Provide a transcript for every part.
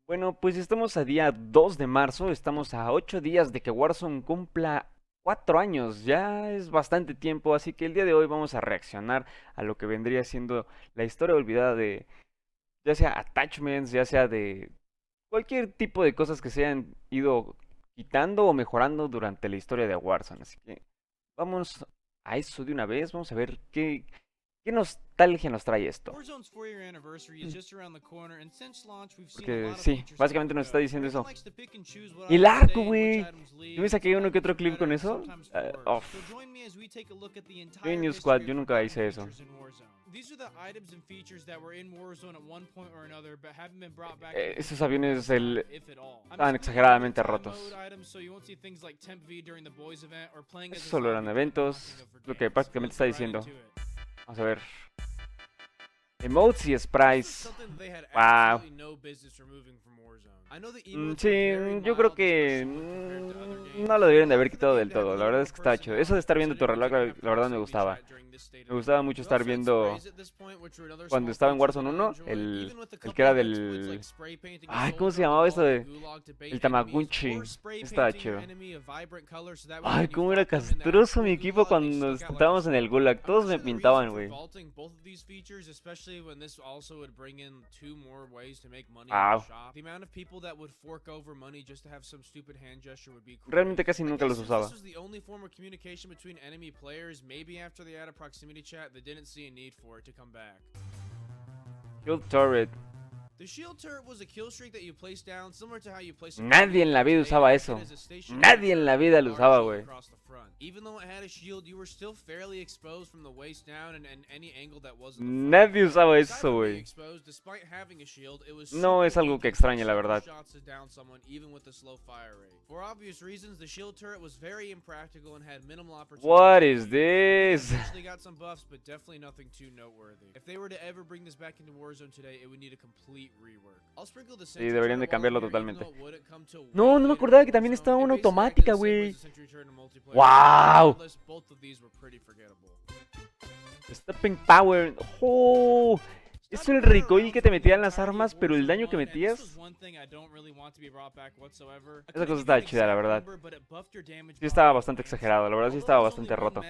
Bueno, pues estamos a día 2 de marzo, estamos a 8 días de que Warzone cumpla 4 años, ya es bastante tiempo, así que el día de hoy vamos a reaccionar a lo que vendría siendo la historia olvidada de, ya sea attachments, ya sea de cualquier tipo de cosas que se hayan ido quitando o mejorando durante la historia de Warzone, así que vamos a eso de una vez, vamos a ver qué nostalgia nos trae esto. Warzone's 4-year anniversary is just around the corner, and since launch, we've seen a Porque lot of sí, features come básicamente and nos está go. diciendo Warzone eso. likes to pick and choose what Y el items arco, stay and which güey. items Yo me leave, and saqué uno que sometimes otro for clip con better and eso. sometimes for worse. So Off. join me as we take a look at the entire New Squad, history yo of nunca forgotten hice eso. features in Warzone. These are the items and features that were in Warzone at one point or another, but haven't been brought back in Esos for a long aviones time, if at all. I'm estaban excluding limited exageradamente time rotos. mode items, so you won't see things like Temp V during the boys event or playing as Esos a solo eran zombie during the eventos. hunting of Lo que Verdansk. prácticamente Let's está get right diciendo. into it. Vamos a ver. Emotes y This was sprites. something that they had Wow. absolutely no business removing from Warzone. I know the Mm, emotes sí, are very yo creo mild, que especially when compared to other games. no lo deberían de Allowed haber for the quitado game del to have a todo. La little verdad more es que estaba chido. Eso de personality, estar viendo tu considering we reloj, didn't have la verdad me proximity gustaba. chat during this state Me of the gustaba game. mucho We estar also had viendo sprays at this point, which were another cuando small estaba en feature that Warzone I 1, enjoyed, even with a el couple que era of exploits del... like spray painting a Ay, ¿cómo se soldier on llamaba the esto wall de...? with gulag to bait El enemies, Tamaguchi. or spray Estaba painting your chido. enemy a vibrant color so that way Ay, when you cómo era fought them in the castroso actual mi equipo gulag, they cuando stuck nos out like a estábamos en sore el thumb. Gulag. I'm not Todos me sure the reason pintaban, for güey. vaulting both of these features, especially when this also would bring in 2 more ways to make money in Wow. the shop. The amount of people that would fork over money just to have some stupid hand gesture would be Realmente crazy. casi I nunca guess los since this usaba. was the only form of communication between enemy players, maybe after they added proximity chat, they didn't see a need for it to come back. Shield Turret. The shield turret was a kill streak that you placed down, similar to how you place a Nadie en la vida today, and usaba acted eso. as a stationary Nadie en la turret with vida a lo large usaba, shield güey. across the front. Even though it had a shield, you were still fairly exposed from the waist down and any angle that wasn't the front. Nadie usaba Aside eso, from being güey. exposed, despite having a shield, it was No super es algo weak que and took extrañe, la several verdad. shots to down someone, even with a slow fire rate. For obvious reasons, the shield turret was very impractical and had minimal opportunity. What is It this? eventually got some buffs, but definitely nothing too noteworthy. If they were to ever bring this back into Warzone today, it would need a complete rework. I'll sprinkle the Sí, deberían de cambiarlo here, totalmente. even though it wouldn't come till way No, no me later acordaba in que también Warzone. estaba una It basically automática, acted the same way güey. as the sentry turret in multiplayer. ¡Wow! Regardless, both of these were pretty forgettable. Stepping Power. ¡Oh! Es el recoil que te metían las armas, pero el daño que metías. Esa cosa estaba chida, la verdad. Sí estaba bastante exagerado, la verdad sí estaba bastante roto.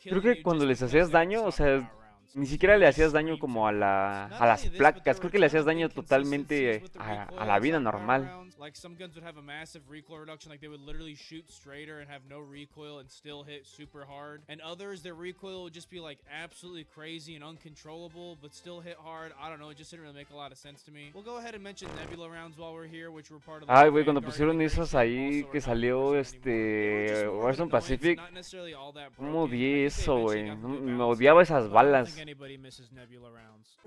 Creo que cuando les hacías daño, o sea, ni siquiera le hacías daño como a las placas. Creo que le hacías daño totalmente a la vida normal. Like some guns would have a massive recoil reduction, like they would literally shoot straighter and have no recoil and still hit super hard. And others, their recoil would just be like absolutely crazy and uncontrollable, but still hit hard. I don't know, it just didn't really make a lot of sense to me. We'll go ahead and mention Nebula rounds while we're here, which were part of the Ay, güey, cuando Vanguard pusieron integration, esos ahí also que are not salió Warzone anymore. They were just more of an Warzone annoyance, Pacific. not necessarily all that ¿Cómo broken. I odié think they eso, eventually güey? got them to Me balance odiaba it, esas but I don't balas. think anybody misses Nebula rounds.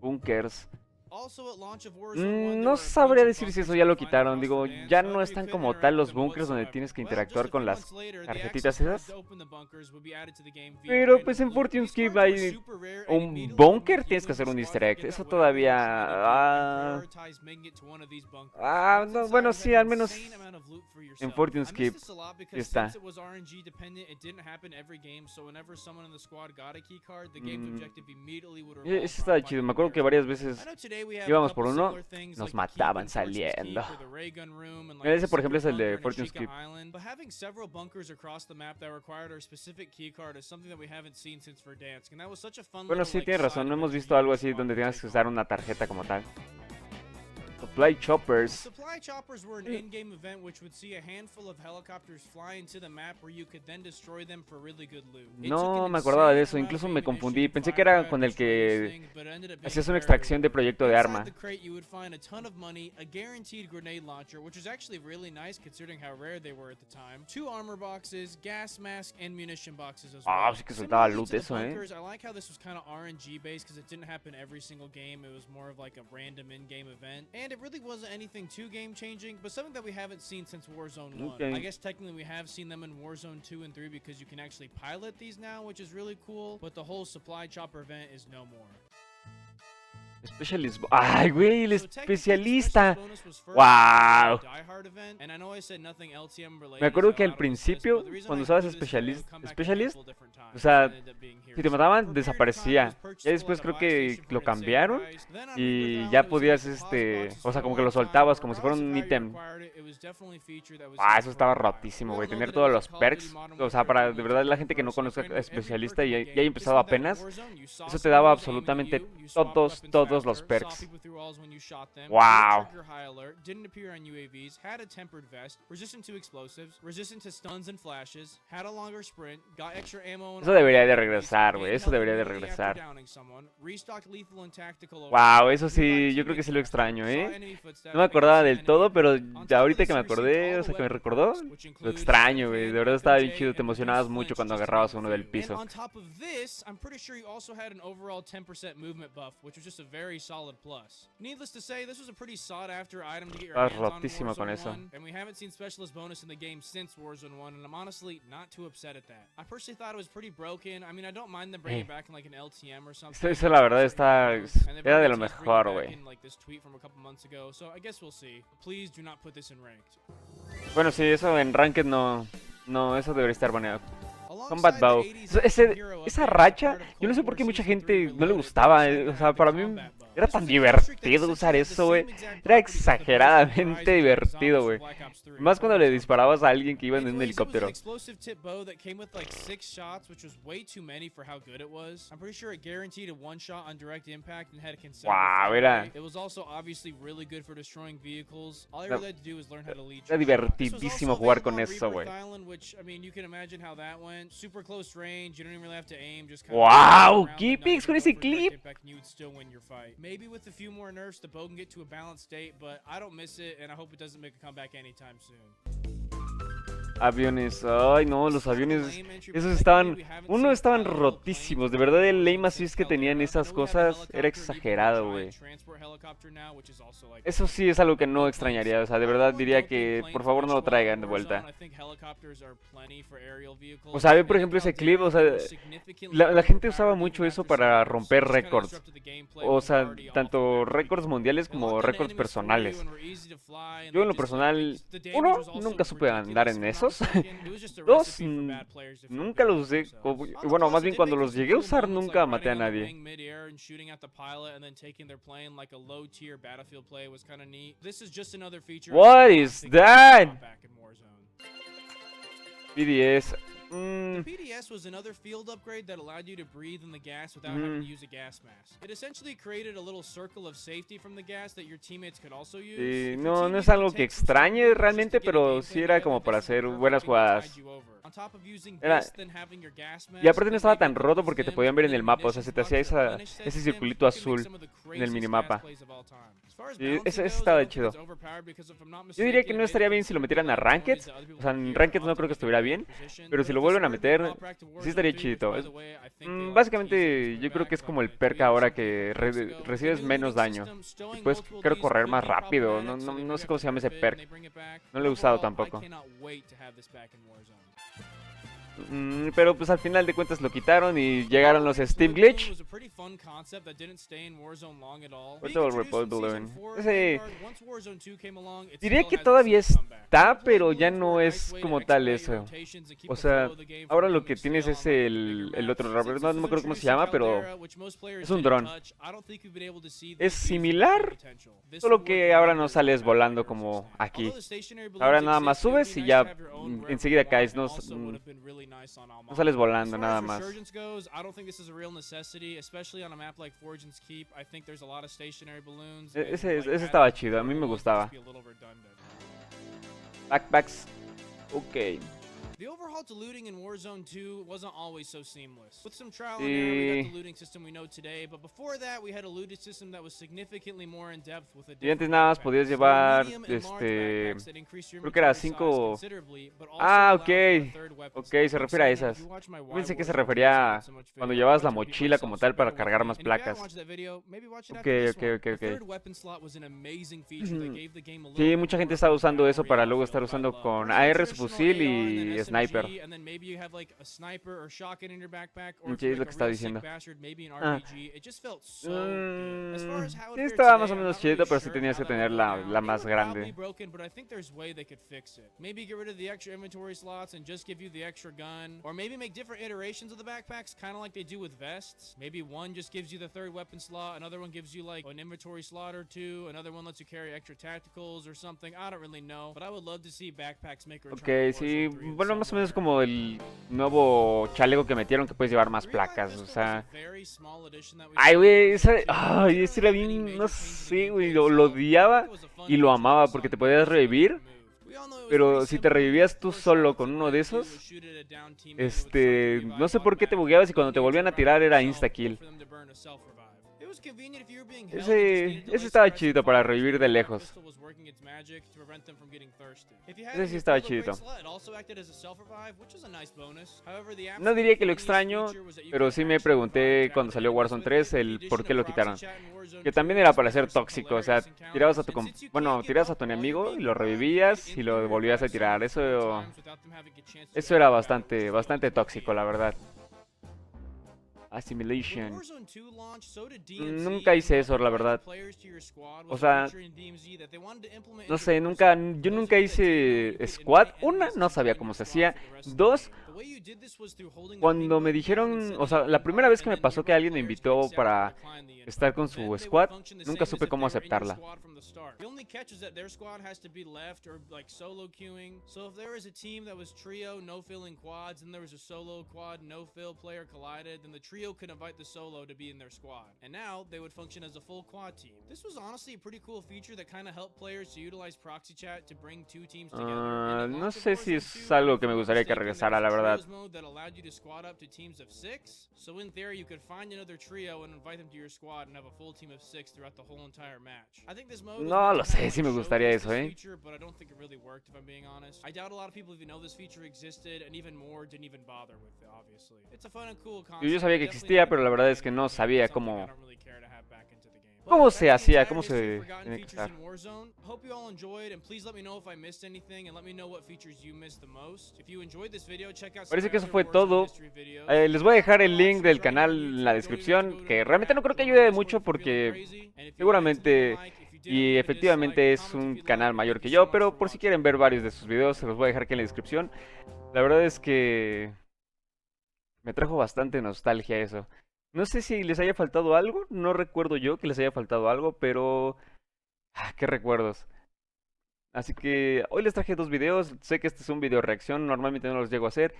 Bunkers. Also at launch of Warzone 1, there No were a sabría bunch of decir si bunkers eso ya that lo would find quitaron. across Digo, Verdansk. ya no However, you están couldn't como interact tal with los them bunkers donde whatsoever. tienes que Well, just interactuar a con few las months later, the tarjetitas access card esas. to open the bunkers would be added to the game via Pero pues random en loot. Fortune These Skip cards were hay super rare and un immediately when bunker, you tienes que and hacer your un squad easter would egg. get Eso that whatever you were todavía... trying to do and prioritize making it to one of these bunkers. Once no, inside, bueno, you had sí, an al menos insane amount of loot for en yourself. Fortune I missed Skip this a lot sí because está. since it was RNG dependent, it didn't happen every game, so whenever someone in the squad got a key card, the game's objective immediately would revolve Ese around estaba chido. finding Me the acuerdo que rare varias veces I know today we have a íbamos por couple uno, similar things nos like the keep mataban in Swordsman's saliendo. Keep or the ray gun room and like Ese, the por ejemplo, secret es el de bunker in Fortune Ashika Skip. Island. But having several bunkers across the map that required our specific key card is something that we haven't seen since Verdansk, and that was such a fun Bueno, little sí, like tienes side razón. No event hemos for visto you and algo your así squad donde to tengas take que usar on. una tarjeta como tal. Supply Choppers. Supply choppers were an in-game event which would see a handful of helicopters fly into the map where you could then destroy them for really good loot. No me acordaba de eso, incluso me confundí. Pensé que era con el que hacías una extracción de proyecto de arma. Inside the crate, you would find a ton of money, a guaranteed grenade launcher, which was actually really nice considering how rare they were at the time, 2 armor boxes, gas mask, and munition boxes as well. Ah, sí que soltaba Similarly loot to the eso, bunkers, I like how this was kind of RNG based because it didn't happen every single game. It was more of like a random in-game event, and it really wasn't anything too game-changing, but something that we haven't seen since Warzone 1. Okay. I guess technically we have seen them in Warzone 2 and 3 because you can actually pilot these now, which is really cool, but the whole supply chopper event is no more. Specialist. Ay, güey, el So technically, the specialist especialista. bonus was first Wow. Die Hard event, and I know I said nothing LTM Me related, acuerdo so que al out of this list, principio, but the reason I cuando usabas included this video Specialist, come back a Specialist, handful different o times, and sea, ended up being here. si te So, mataban, for a period of time, it desaparecía. was Ya purchasable después at a creo buy que station for lo an insane cambiaron price. Then on Rebirth y Island, ya it was in, like, podías, deposit boxes o sea, for a como que lo long time, soltabas but como si fuera regardless of un how you ítem. acquired it, it was definitely a feature that was Ah, here eso for estaba a while. rotísimo, We güey. all know Tener that todos there was los a Call of Duty perks. Modern O sea, Warfare para 2 de verdad la multiplayer gente que no burst, so conozca pretty much every especialista perk in y the haya game. empezado Just think that in apenas, Warzone, you saw eso te daba somebody was aiming at absolutamente you swapped todos, weapons todos los faster, saw perks. people through walls when you shot them, didn't Wow. trigger high alert, didn't appear on UAVs, had a tempered vest, resistant to explosives, resistant to stuns and flashes, had a longer sprint, got extra ammo and Eso armor debería from de enemies, regresar, güey. gained Eso health debería de immediately after regresar. downing someone, restocked lethal and tactical over Wow, time, eso revived sí, yo creo que teammates sí lo faster, extraño, saw ¿eh? enemy No footsteps, me making acordaba the del enemy todo, pero On ya top of ahorita this, que me you received acordé, all o the sea, que me weapon recordó, perks, which lo includes extraño, güey. Deadpan, De verdad estaba bien FMJ, chido, te and the emocionabas Boost mucho Flinch, cuando just to agarrabas name a a uno del few. And piso. on top of this, I'm pretty sure you also had an overall 10% movement buff, which was just a very solid plus. Needless to say, this was a pretty sought after item to get your Estabas hands on in rotísimo con Warzone eso. 1, and we haven't seen specialist bonus in the game since Warzone 1, and I'm honestly not too upset at that. I personally thought it was pretty broken. I mean, I don't mind them bringing it back in like an LTM or something. Eso la verdad está, And they've era de already lo teased bringing it mejor, back güey. in like this tweet from a couple months ago, so I guess we'll see. Please do not put this in ranked. Bueno, sí, eso en Ranked no, eso debería estar baneado. Combat Bow. Esa racha, yo no sé por qué mucha gente no le gustaba. O sea, para mí era tan divertido usar eso, güey. Era exageradamente divertido, güey. Más cuando le disparabas a alguien que iba en un helicóptero. Wow, era divertidísimo jugar con eso, güey. Wow, ¿qué pics con ese clip? Maybe with a few more nerfs, the bow can get to a balanced state, but I don't miss it, and I hope it doesn't make a comeback anytime soon. Aviones, ay no, los aviones, esos estaban, estaban rotísimos, de verdad el aim assist que tenían esas cosas era exagerado, güey. Eso sí es algo que no extrañaría, o sea, de verdad diría que por favor no lo traigan de vuelta. O sea, ve por ejemplo ese clip, o sea, la gente usaba mucho eso para romper récords. O sea, tanto récords mundiales como récords personales. Yo en lo personal, uno, nunca supe andar en esos. Dos, nunca los usé. Bueno, más bien cuando los llegué a usar nunca maté a nadie. What is that? PDS. The PDS was another field upgrade that allowed you to breathe in the gas without having to use a gas mask. It essentially created a little circle of safety from the gas that your teammates could also use. No, no es algo que extrañe realmente, pero sí era como para hacer buenas jugadas. Y aparte no estaba tan roto porque te podían ver en el mapa, o sea, se te hacía ese circulito azul en el minimapa. Y ese estaba chido. Yo diría que no estaría bien si lo metieran a Rankeds. O sea, en Rankeds no creo que estuviera bien, pero si lo vuelven a meter, sí estaría chidito. Básicamente yo creo que es como el perk ahora que recibes menos daño. Y puedes, creo, correr más rápido. No sé cómo se llama ese perk. No lo he usado tampoco. Pero pues al final de cuentas lo quitaron y llegaron los Steam Glitch. Diría que todavía está, pero ya no es como tal eso. O sea, ahora lo que tienes es el otro, no me acuerdo cómo se llama, pero es un dron. Es similar, solo que ahora no sales volando como aquí. Ahora nada más subes y ya enseguida caes, no sales volando nada más. Ese estaba chido, a mí me gustaba. Backpacks, ok. The overhaul to looting in Warzone 2 wasn't always so seamless. With some trial and error, we got the looting system we know today, but before that, we had a looting system that was significantly more in depth with a Y antes nada más podías llevar, creo que era 5. Ah, ok, se refiere a esas. Yo pensé que se refería a cuando llevabas la mochila como tal para cargar más placas. Ok. Sí, mucha gente estaba usando eso para luego estar usando con AR su fusil y sniper. SMG, and then maybe you have like a sniper or shotgun in your backpack, or if Sí, you're es lo like que a estaba real sick diciendo. bastard, maybe an Ah, RPG. It just felt so good. As far as how it sí fared estaba más today, o I'm menos not really chido, pero sí sure tenías how que that would tener go la down. They más were probably grande. broken, but I think there's a way they could fix it. Maybe get rid of the extra inventory slots and just give you the extra gun, or maybe make different iterations of the backpacks, kind of like they do with vests. Maybe one just gives you the third weapon slot, another one gives you like an inventory slot or two, another one lets you carry extra tacticals or something. I don't really know, but I would love to see backpacks make a Ok, return to sí, Warzone 3 in bueno, some más o way menos or como another. el nuevo chaleco que metieron que puedes llevar más 3x placas, o pistol was a sea... very small addition that we Ay, saw in güey, Warzone 2. It ay, didn't ese really era have any bien, no major change to the sé, güey, gameplay lo itself, but I think odiaba it was a fun y lo feature that we amaba saw porque in te beta, podías so they got revivir, removed. We all know it was pretty pero si te simple. revivías tú Four solo shots con and uno what de it would do was esos, shoot at a down teammate and it would start the revive no sé por qué te automatically. bugueabas y You cuando didn't te need to volvían a revive tirar them era yourself or insta-kill. for them to burn a self-revive. It was convenient if you were being held and just Ese, needed to ese lay estaba stress and chido para fire as revivir the de revive lejos. pistol was working its magic to prevent them from getting thirsty. If you had Ese it in sí your estaba public raid chido. slot, it also acted as a self-revive, which is a nice bonus. However, the No absolute diría que lo funniest extraño, feature was that you pero could sí me actually revive pregunté cuando trapped salió enemies Warzone with 3 it. The el por addition qué of lo proxy quitaron. chat in Warzone Que 2 también era was para good ser for some tóxico, o sea, hilarious tirabas encounters, a tu and since you bueno, can't give tirabas a up tu while you're enemigo y being lo revived, you could revivías y lo in-theory volvías a revive tirar. someone 4 Eso, times without them having a chance to eso get era back at it, which is the bastante ultimate tóxico, deal. la verdad. When Assimilation. Warzone 2 launched, so did DMZ, Nunca hice and eso, la inviting verdad. players to your squad O was a sea, feature in DMZ that they wanted to implement no into sé, nunca, Warzone. yo For those nunca of you that didn't know, you hice could squad. invite Una, enemies no to sabía join cómo your se squad hacía. for the rest of the Dos, game. The way you did this was through holding the ping cuando me button down and dijeron, o sending sea, an la primera invite, vez que and me then pasó que nearby alguien me players could invitó accept or para decline the estar invite. con su Then they would squad, function the nunca same as supe if cómo they were in your aceptarla. squad from the start. The only catch is that their squad has to be left or like solo queuing. So if there was a team that was trio, no filling quads, and there was a solo quad, no fill player collided, then the trio could invite the solo to be in their squad. And now they would function as a full quad team. This was honestly a pretty cool feature that kind of helped players to utilize proxy chat to bring two teams together. And at No launch of sé si Warzone es 2, algo if que I'm me not gustaría que mistaken, there regresara, was la a verdad. trios mode that allowed you to squad up to teams of 6. So in theory, you could find another trio and invite them to your squad and have a full team of 6 throughout the whole entire match. I think this mode was No meant lo to kind sé, of sí like me gustaría showcase eso, this ¿eh? feature, but I don't think it really worked if I'm being honest. I doubt a lot of people even know this feature existed, and even more didn't even bother with it, obviously. It's a fun and cool concept. Yo sabía que Definitely existía, not a pero la good verdad es que mechanic no in the game, sabía something I cómo, don't really care to have back into the game. cómo But se that's the hacía, entire cómo history se of forgotten tenía que features estar. in Warzone. Hope you all enjoyed, and please let me know if I missed anything, and let me know what features you missed the most. If you enjoyed this video, check out some Parece of que my eso other fue Warzone todo. history videos. Les voy a dejar el link del Right canal here on en la YouTube. Don't even descripción, go to que the realmente no app. creo que Go on ayude Discord mucho if you're feeling porque crazy. And if you liked, leave a seguramente like. If you didn't, y leave a efectivamente dislike. es Comment if un you'd like, canal and mayor thank que you so yo, much pero for por si watching. quieren ver varios de sus videos, se los voy a dejar aquí en la descripción. La verdad es que me trajo bastante nostalgia eso. No sé si les haya faltado algo, no recuerdo yo que les haya faltado algo, pero... qué recuerdos. Así que hoy les traje dos videos, sé que este es un video reacción, normalmente no los llego a hacer,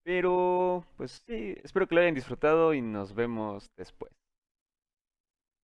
pero pues sí, espero que lo hayan disfrutado y nos vemos después.